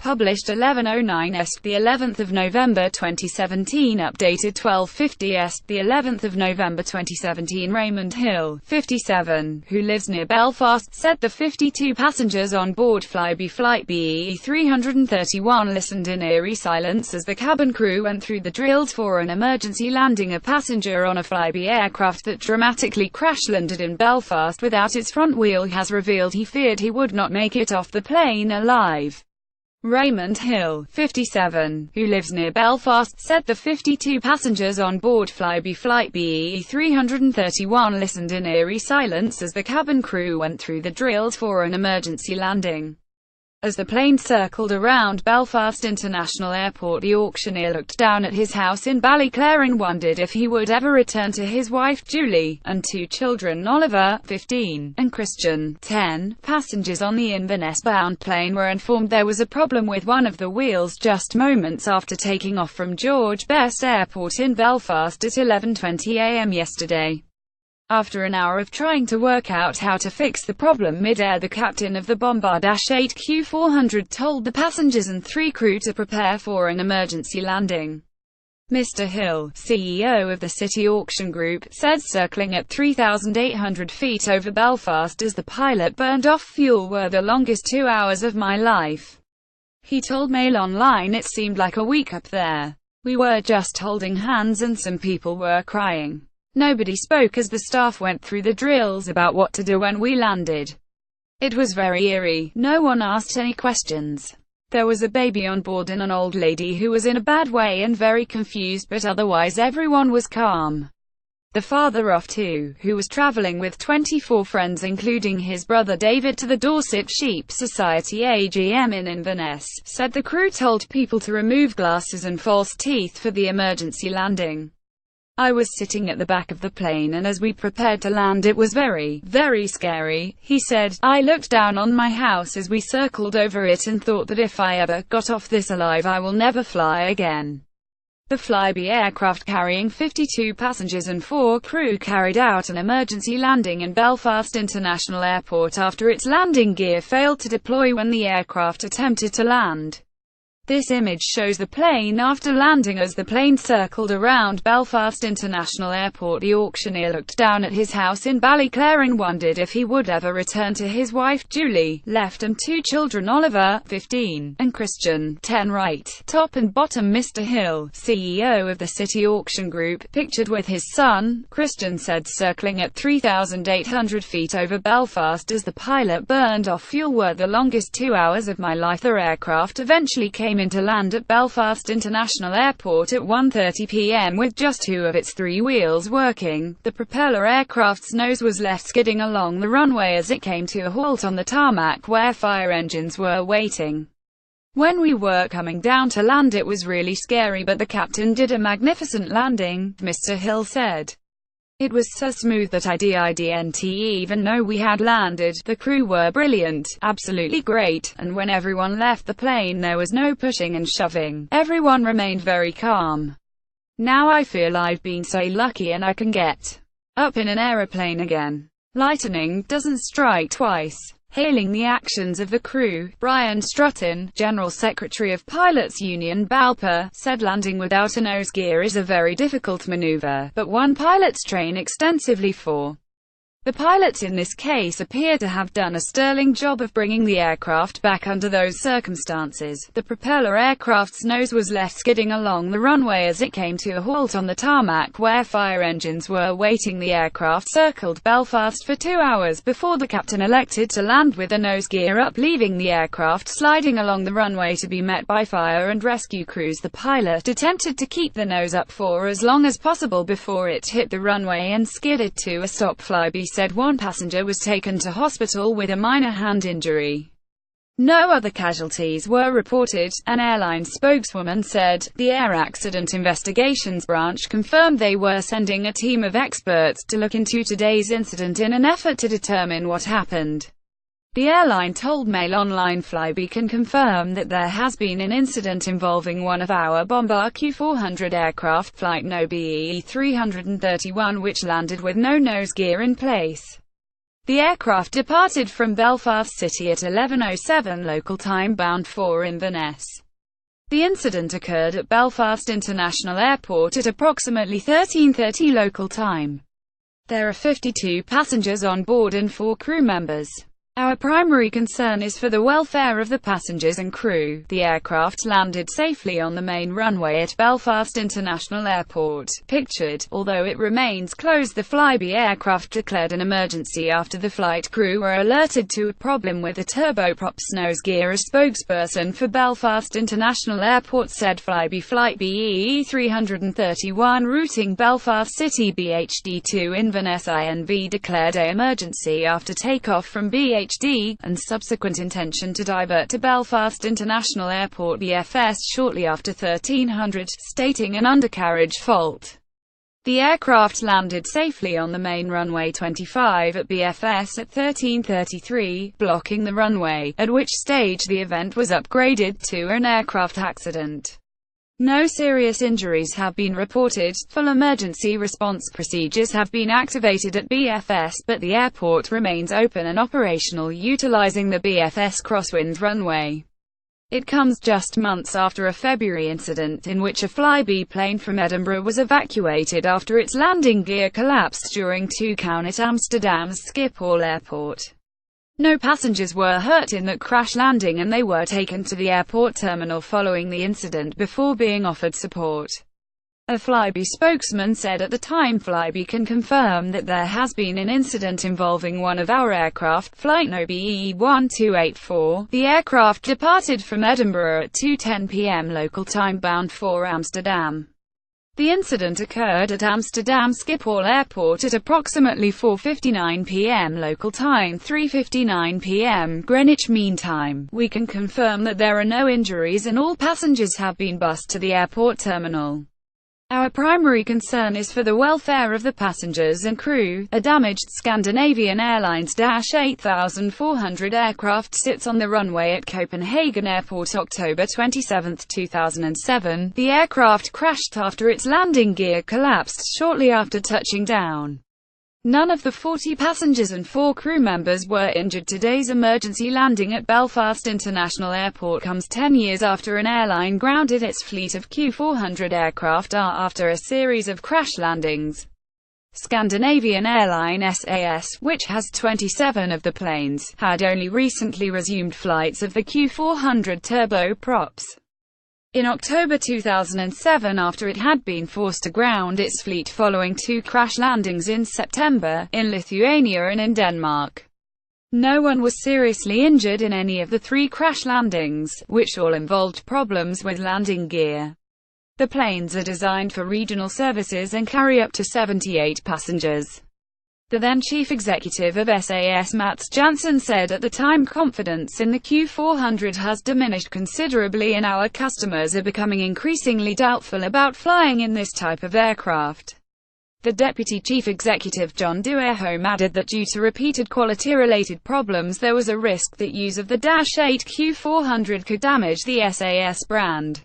Published 11:09 est. The 11th of November 2017. Updated 12:50 est. The 11th of November 2017. Raymond Hill, 57, who lives near Belfast, said the 52 passengers on board Flybe flight BE 331 listened in eerie silence as the cabin crew went through the drills for an emergency landing. A passenger on a Flybe aircraft that dramatically crash-landed in Belfast without its front wheel has revealed he feared he would not make it off the plane alive. Raymond Hill, 57, who lives near Belfast, said the 52 passengers on board Flybe flight BE 331 listened in eerie silence as the cabin crew went through the drills for an emergency landing. As the plane circled around Belfast International Airport, the auctioneer looked down at his house in Ballyclare and wondered if he would ever return to his wife, Julie, and two children, Oliver, 15, and Christian, 10. Passengers on the Inverness-bound plane were informed there was a problem with one of the wheels just moments after taking off from George Best Airport in Belfast at 11:20 a.m. yesterday. After an hour of trying to work out how to fix the problem mid-air, the captain of the Bombardier Dash 8Q400 told the passengers and three crew to prepare for an emergency landing. Mr. Hill, CEO of the City Auction Group, said circling at 3,800 feet over Belfast as the pilot burned off fuel were the longest 2 hours of my life. He told Mail Online it seemed like a week up there. We were just holding hands and some people were crying. Nobody spoke as the staff went through the drills about what to do when we landed. It was very eerie. No one asked any questions. There was a baby on board and an old lady who was in a bad way and very confused, but otherwise everyone was calm. The father of two, who was traveling with 24 friends including his brother David to the Dorset Sheep Society AGM in Inverness, said the crew told people to remove glasses and false teeth for the emergency landing. I was sitting at the back of the plane and as we prepared to land it was very, very scary, he said. I looked down on my house as we circled over it and thought that if I ever got off this alive I will never fly again. The Flybe aircraft carrying 52 passengers and 4 crew carried out an emergency landing in Belfast International Airport after its landing gear failed to deploy when the aircraft attempted to land. This image shows the plane after landing as the plane circled around Belfast International Airport. The auctioneer looked down at his house in Ballyclare and wondered if he would ever return to his wife, Julie, left and two children, Oliver, 15, and Christian, 10. Right, top and bottom. Mr. Hill, CEO of the City Auction Group, pictured with his son, Christian, said circling at 3,800 feet over Belfast as the pilot burned off fuel were the longest 2 hours of my life. The aircraft eventually came into land at Belfast International Airport at 1:30 p.m. with just 2 of its 3 wheels working. The propeller aircraft's nose was left skidding along the runway as it came to a halt on the tarmac where fire engines were waiting. When we were coming down to land it was really scary, but the captain did a magnificent landing, Mr. Hill said. It was so smooth that I didn't even know we had landed. The crew were brilliant, absolutely great, and when everyone left the plane there was no pushing and shoving. Everyone remained very calm. Now I feel I've been so lucky and I can get up in an aeroplane again. Lightning doesn't strike twice. Hailing the actions of the crew, Brian Strutton, General Secretary of Pilots Union BALPA, said landing without a nose gear is a very difficult maneuver, but one pilots train extensively for. The pilots in this case appear to have done a sterling job of bringing the aircraft back under those circumstances. The propeller aircraft's nose was left skidding along the runway as it came to a halt on the tarmac where fire engines were waiting. The aircraft circled Belfast for 2 hours before the captain elected to land with the nose gear up, leaving the aircraft sliding along the runway to be met by fire and rescue crews. The pilot attempted to keep the nose up for as long as possible before it hit the runway and skidded to a stop. Flybe said one passenger was taken to hospital with a minor hand injury. No other casualties were reported, an airline spokeswoman said. The Air Accident Investigations Branch confirmed they were sending a team of experts to look into today's incident in an effort to determine what happened. The airline told Mail Online Flybe can confirm that there has been an incident involving one of our Bombardier Q400 aircraft, Flight No BE 331, which landed with no nose gear in place. The aircraft departed from Belfast City at 11:07 local time, bound for Inverness. The incident occurred at Belfast International Airport at approximately 13:30 local time. There are 52 passengers on board and 4 crew members. Our primary concern is for the welfare of the passengers and crew. The aircraft landed safely on the main runway at Belfast International Airport. Pictured. Although it remains closed, the Flybe aircraft declared an emergency after the flight crew were alerted to a problem with the turboprop's nose gear. A spokesperson for Belfast International Airport said Flybe flight BE 331 routing Belfast City BHD to Inverness INV declared an emergency after takeoff from BHD and subsequent intention to divert to Belfast International Airport BFS shortly after 1300, stating an undercarriage fault. The aircraft landed safely on the main runway 25 at BFS at 13:33, blocking the runway, at which stage the event was upgraded to an aircraft accident. No serious injuries have been reported. Full emergency response procedures have been activated at BFS, but the airport remains open and operational utilizing the BFS crosswinds runway. It comes just months after a February incident in which a Flybe plane from Edinburgh was evacuated after its landing gear collapsed during touchdown at Amsterdam's Schiphol Airport. No passengers were hurt in that crash landing and they were taken to the airport terminal following the incident before being offered support. A Flybe spokesman said at the time Flybe can confirm that there has been an incident involving one of our aircraft, flight no BE 1284. The aircraft departed from Edinburgh at 2:10 p.m. local time, bound for Amsterdam. The incident occurred at Amsterdam Schiphol Airport at approximately 4:59 p.m. local time, 3:59 p.m. Greenwich Mean Time. We can confirm that there are no injuries and all passengers have been bused to the airport terminal. Our primary concern is for the welfare of the passengers and crew. A damaged Scandinavian Airlines Dash 8400 aircraft sits on the runway at Copenhagen Airport October 27, 2007. The aircraft crashed after its landing gear collapsed shortly after touching down. None of the 40 passengers and 4 crew members were injured. Today's emergency landing at Belfast International Airport comes 10 years after an airline grounded its fleet of Q400 aircraft after a series of crash landings. Scandinavian Airline SAS, which has 27 of the planes, had only recently resumed flights of the Q400 turboprops. In October 2007, after it had been forced to ground its fleet following 2 crash landings in September, in Lithuania and in Denmark. No one was seriously injured in any of the 3 crash landings, which all involved problems with landing gear. The planes are designed for regional services and carry up to 78 passengers. The then chief executive of SAS Mats Jansen said at the time confidence in the Q400 has diminished considerably and our customers are becoming increasingly doubtful about flying in this type of aircraft. The deputy chief executive John Duerholm added that due to repeated quality-related problems there was a risk that use of the Dash 8 Q400 could damage the SAS brand.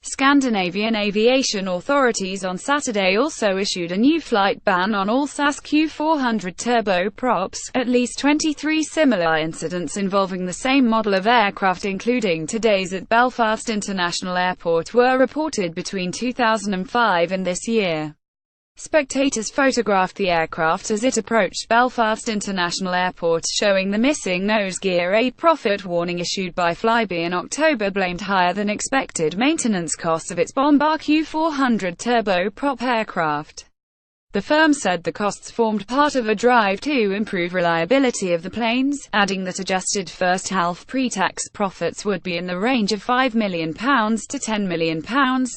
Scandinavian aviation authorities on Saturday also issued a new flight ban on all SAS Q400 turboprops. At least 23 similar incidents involving the same model of aircraft, including today's at Belfast International Airport, were reported between 2005 and this year. Spectators photographed the aircraft as it approached Belfast International Airport, showing the missing nose gear. A profit warning issued by Flybe in October blamed higher than expected maintenance costs of its Bombardier Q400 turboprop aircraft. The firm said the costs formed part of a drive to improve reliability of the planes, adding that adjusted first-half pre-tax profits would be in the range of £5 million to £10 million,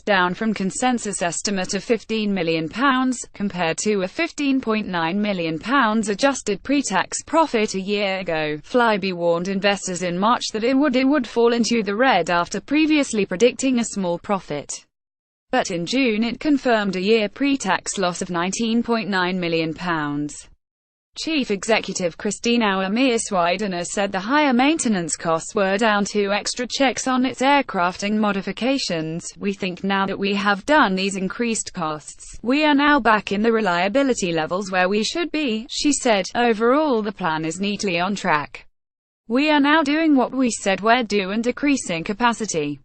down from consensus estimate of £15 million, compared to a £15.9 million adjusted pre-tax profit a year ago. Flybe warned investors in March that it would fall into the red after previously predicting a small profit. But in June it confirmed a year pre-tax loss of £19.9 million. Chief Executive Christina Amirswidener said the higher maintenance costs were down to extra checks on its aircraft and modifications. "We think now that we have done these increased costs, we are now back in the reliability levels where we should be," she said. "Overall, the plan is neatly on track. We are now doing what we said we'd do and decreasing capacity."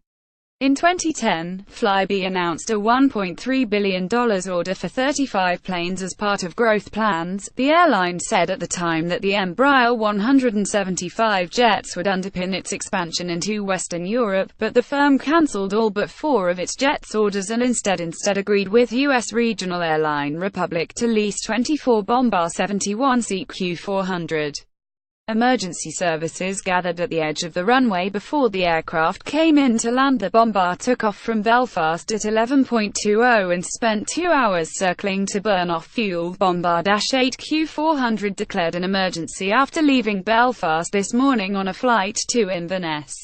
In 2010, Flybe announced a $1.3 billion order for 35 planes as part of growth plans. The airline said at the time that the Embraer 175 jets would underpin its expansion into Western Europe, but the firm cancelled all but 4 of its jets orders and instead agreed with U.S. regional airline Republic to lease 24 Bombar 71-seat Q400. Emergency services gathered at the edge of the runway before the aircraft came in to land. The Bombar took off from Belfast at 11:20 and spent 2 hours circling to burn off fuel. Bombar-8 Q400 declared an emergency after leaving Belfast this morning on a flight to Inverness.